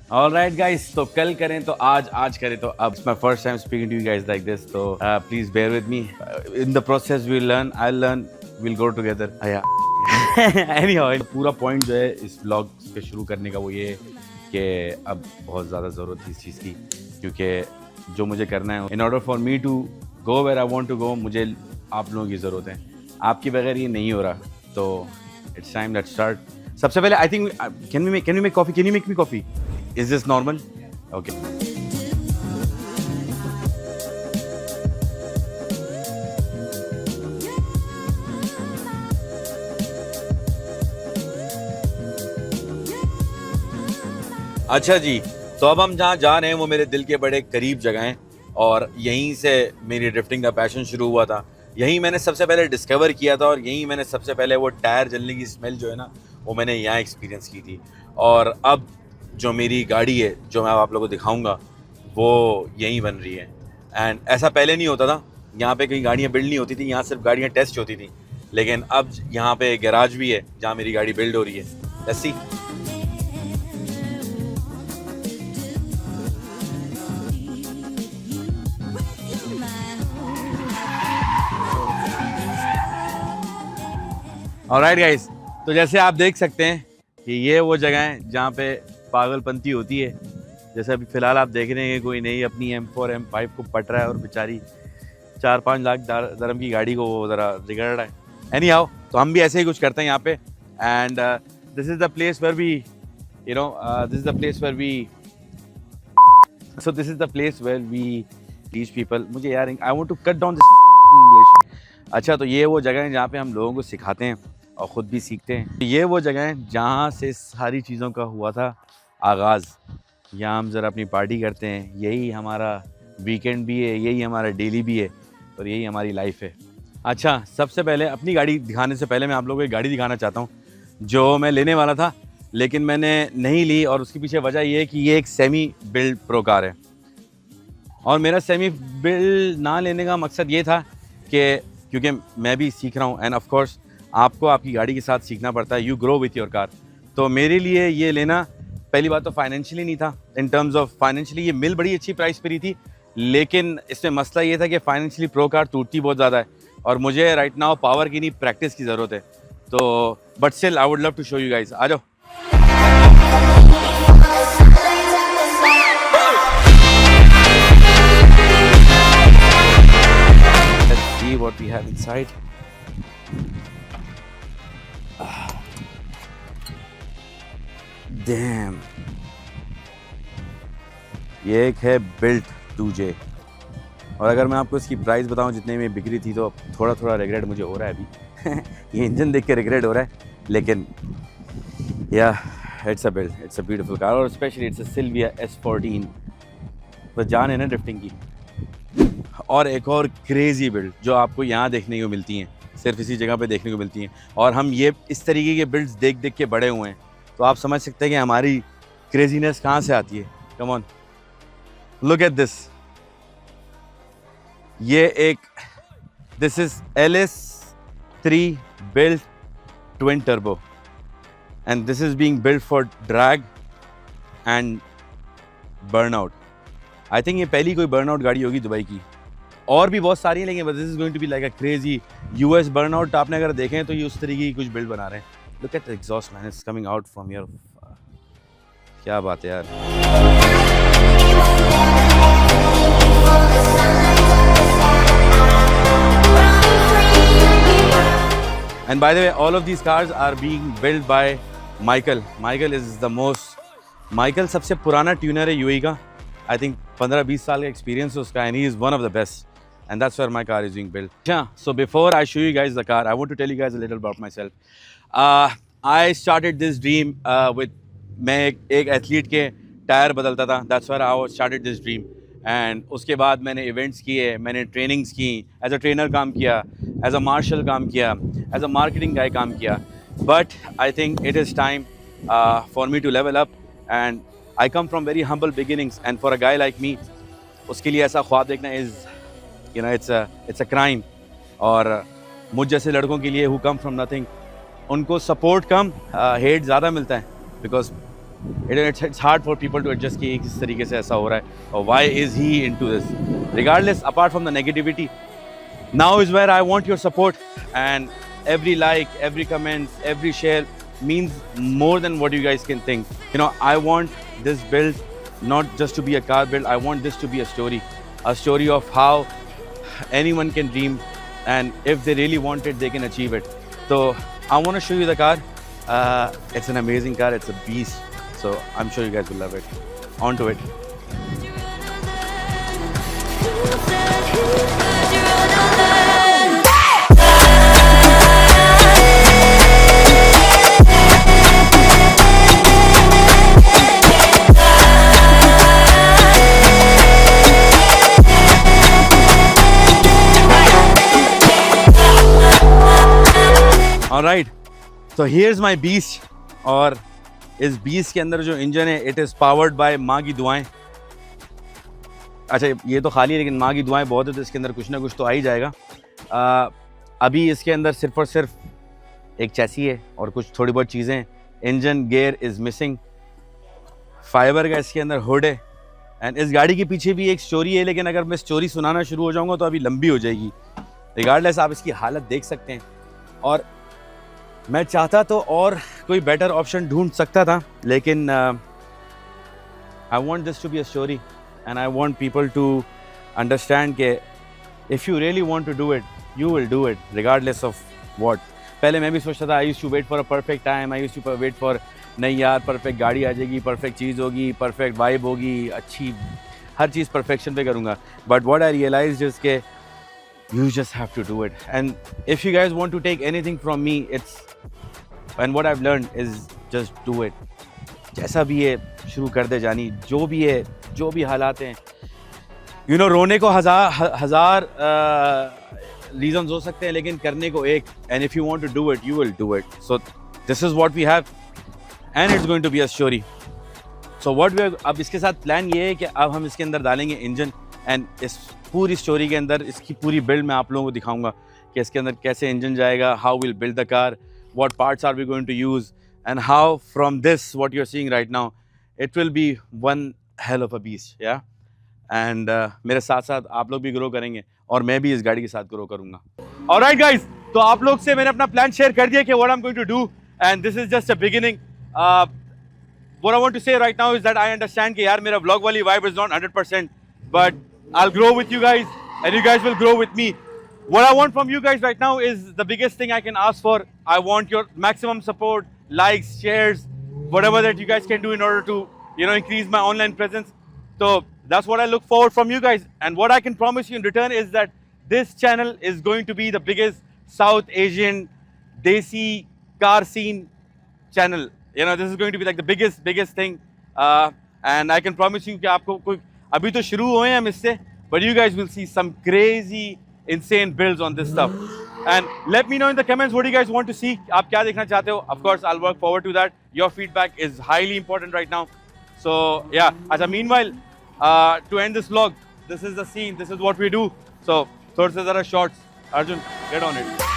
Alright guys, तो कल करें तो आज करें तो अब। My first time speaking to you guys like this, तो please bear with me in the process. We learn, I learn, will go together. Anyhow, पूरा पॉइंट जो है इस ब्लॉग के शुरू करने का वो ये कि अब बहुत ज़्यादा ज़रूरत थी इस चीज़ की, क्योंकि जो मुझे करना है, in order for me to go where I want to go, मुझे आप लोगों की ज़रूरत है। आपके बगैर ये नहीं हो रहा, तो इट्स टाइम लेट्स स्टार्ट। सबसे पहले I think can you make coffee, can you make me coffee? Is this normal? Okay. अच्छा जी, तो अब हम जहाँ जा रहे हैं वो मेरे दिल के बड़े करीब जगह हैं, और यहीं से मेरी ड्रिफ्टिंग का पैशन शुरू हुआ था। यहीं मैंने सबसे पहले डिस्कवर किया था, और यहीं मैंने सबसे पहले वो टायर जलने की स्मेल जो है ना, वो मैंने यहाँ एक्सपीरियंस की थी। और अब जो मेरी गाड़ी है, जो मैं आप लोगों को दिखाऊंगा, वो यहीं बन रही है। एंड ऐसा पहले नहीं होता था, यहाँ पे कहीं गाड़ियाँ बिल्ड नहीं होती थी, यहाँ सिर्फ गाड़ियाँ टेस्ट होती थी। लेकिन अब यहाँ पे गैराज भी है जहाँ मेरी गाड़ी बिल्ड हो रही है। Let's see. ऑलराइट गाइस, तो जैसे आप देख सकते हैं कि ये वो जगह है जहाँ पे पागलपंती होती है। जैसे अभी फ़िलहाल आप देख रहे हैं कोई नहीं अपनी M4 M5 को पट रहा है, और बेचारी 4-5 लाख दरम की गाड़ी को वो ज़रा रिगड़ रहा है। एनी हाउ, तो हम भी ऐसे ही कुछ करते हैं यहाँ पे। And this is the place where we this is the place where we this is the place where we teach people. मुझे यार I want to cut down this English. अच्छा, तो ये वो जगह है जहाँ पे हम लोगों को सिखाते हैं और ख़ुद भी सीखते हैं। ये वो जगह है जहाँ से सारी चीज़ों का हुआ था आगाज़। यहाँ हम ज़रा अपनी पार्टी करते हैं, यही हमारा वीकेंड भी है, यही हमारा डेली भी है, और यही हमारी लाइफ है। अच्छा, सबसे पहले अपनी गाड़ी दिखाने से पहले मैं आप लोगों को एक गाड़ी दिखाना चाहता हूँ जो मैं लेने वाला था, लेकिन मैंने नहीं ली। और उसके पीछे वजह ये है कि ये एक सेमी बिल्ड प्रो कार है। और मेरा सेमी बिल्ड ना लेने का मकसद ये था कि क्योंकि मैं भी सीख रहा हूँ, एंड ऑफ कोर्स आपको आपकी गाड़ी के साथ सीखना पड़ता है। You grow with your car. तो मेरे लिए ये लेना, पहली बात तो फाइनेंशियली नहीं था। इन टर्म्स ऑफ फाइनेंशियली ये मिल बड़ी अच्छी प्राइस पर ही थी, लेकिन इसमें मसला ये था कि फाइनेंशियली प्रो कार टूटती बहुत ज़्यादा है, और मुझे राइट नाउ पावर की नहीं प्रैक्टिस की ज़रूरत है। तो but still I would love to show you guys. आ जाओ। Let's see what we have inside. Damn. ये एक है बिल्ट 2J, और अगर मैं आपको इसकी प्राइस बताऊं जितने में बिक्री थी, तो थोड़ा थोड़ा रिग्रेट मुझे हो रहा है अभी। ये इंजन देख के रिग्रेट हो रहा है, लेकिन या it's a build, it's a beautiful car, और specially it's a Silvia S14। बस जान है ना ड्रिफ्टिंग की। और एक और क्रेजी बिल्ड जो आपको यहाँ देखने को मिलती हैं, सिर्फ इसी जगह पे देखने को मिलती हैं, और हम ये इस तरीके के बिल्ड्स देख देख के बड़े हुए हैं, तो आप समझ सकते हैं कि हमारी क्रेजीनेस कहाँ से आती है। Come on, look at this. ये एक, this is LS3 built twin turbo, and this is being built for drag and burnout. I think ये पहली कोई burnout गाड़ी होगी दुबई की, और भी बहुत सारी हैं, लेकिन this is going to be like a crazy US burnout। आपने अगर देखें तो ये उस तरीके की कुछ बिल्ड बना रहे हैं। Look at the exhaust man, it's coming out from your, क्या बात है यार। And by the way, all of these cars are being built by Michael. Michael सबसे पुराना ट्यूनर है UAE का। I think 15-20 साल का एक्सपीरियंस है उसका, and he is one of the best. And that's where my car is being built. Yeah, so before I show you guys the car, I want to tell you guys a little about myself. I started this dream with, मैं एक athlete के tyre बदलता था। That's where I started this dream. And उसके बाद मैंने events किए, मैंने ट्रेनिंग्स की, एज अ ट्रेनर काम किया, एज अ मार्शल काम किया, एज अ मार्केटिंग गाय काम किया। But I think it is time for me to level up, and I come from very humble beginnings, and for a guy like me, उसके लिए ऐसा ख्वाब देखना is, you know, it's a crime. और मुझ जैसे लड़कों के लिए हु कम फ्रॉम नथिंग, उनको सपोर्ट कम, हेट ज़्यादा मिलता है, because It's hard for people to adjust कि किस तरीके से ऐसा हो रहा है और why is he into this. Regardless, apart from the negativity, now is where I want your support, and every like, every comment, every share means more than what you guys can think. You know, I want this build not just to be a car build. I want this to be a story of how anyone can dream, and if they really want it, they can achieve it. So I want to show you the car. It's an amazing car. It's a beast. So I'm sure you guys will love it. On to it. Alright, so here's my beast. और इस beast के अंदर जो engine है, it is powered by माँ की दुआएं. अच्छा, ये तो खाली है, लेकिन माँ की दुआएं बहुत है, तो इसके अंदर कुछ ना कुछ तो आ ही जाएगा. अभी इसके अंदर सिर्फ और सिर्फ एक चैसी है और कुछ थोड़ी बहुत चीज़ें. Engine gear is missing. Fibre का इसके अंदर हुड है. एंड इस गाड़ी के पीछे भी एक स्टोरी है, लेकिन अगर मैं स्टोरी सुनाना शुरू हो जाऊँगा तो अभी लंबी हो जाएगी. रिगार्डलेस, आप इसकी हालत देख सकते हैं. और मैं चाहता तो और कोई बेटर ऑप्शन ढूंढ सकता था, लेकिन I want this to be a story and I want people to understand कि if you really want to do it, you will do it regardless of what. पहले मैं भी सोचता था, I used to wait for a perfect time, I used to wait for नहीं यार perfect गाड़ी आ जाएगी, परफेक्ट चीज़ होगी, परफेक्ट वाइब होगी, अच्छी हर चीज़ परफेक्शन पे करूँगा. But what I realised is के you just have to do it. And if you guys want to take anything from me, and what I've learned is just do it. जैसा भी है शुरू कर दे जानी. जो भी है, जो भी हालात हैं, you know, रोने को हजार reasons हो सकते हैं, लेकिन करने को एक. And if you want to do it, you will do it. So this is what we have, and it's going to be a story. So what we are, अब इसके साथ प्लान ये है कि अब हम इसके अंदर डालेंगे इंजन, एंड इस पूरी स्टोरी के अंदर इसकी पूरी बिल्ड मैं आप लोगों को दिखाऊंगा कि इसके अंदर कैसे इंजन जाएगा, how will build the car, what parts are we going to use, and how from this what you are seeing right now it will be one hell of a beast. या and मेरे साथ साथ आप लोग भी grow करेंगे और मैं भी इस गाड़ी के साथ ग्रो करूँगा. ऑलराइट गाइज, तो आप लोग से मैंने अपना प्लान शेयर कर दिया कि what I am going to do, and this is just a beginning. What I want to say right now is that I understand कि यार मेरा व्लॉग वाली vibe is not 100%, but I'll grow with you guys and you guys will grow with me. What I want from you guys right now is the biggest thing I can ask for. I want your maximum support, likes, shares, whatever that you guys can do in order to, you know, increase my online presence. So that's what I look forward from you guys. And what I can promise you in return is that this channel is going to be the biggest South Asian Desi car scene channel. You know, this is going to be like the biggest thing. And I can promise you कि आपको कोई अभी तो शुरू हुए हैं हम इससे, but you guys will see some crazy insane builds on this stuff. And let me know in the comments what you guys want to see. आप क्या देखना चाहते हो? Of course I'll work forward to that. Your feedback is highly important right now. So yeah, अच्छा, meanwhile to end this vlog, this is the scene, this is what we do. So थोड़े से ज़रा shorts. Arjun, get on it.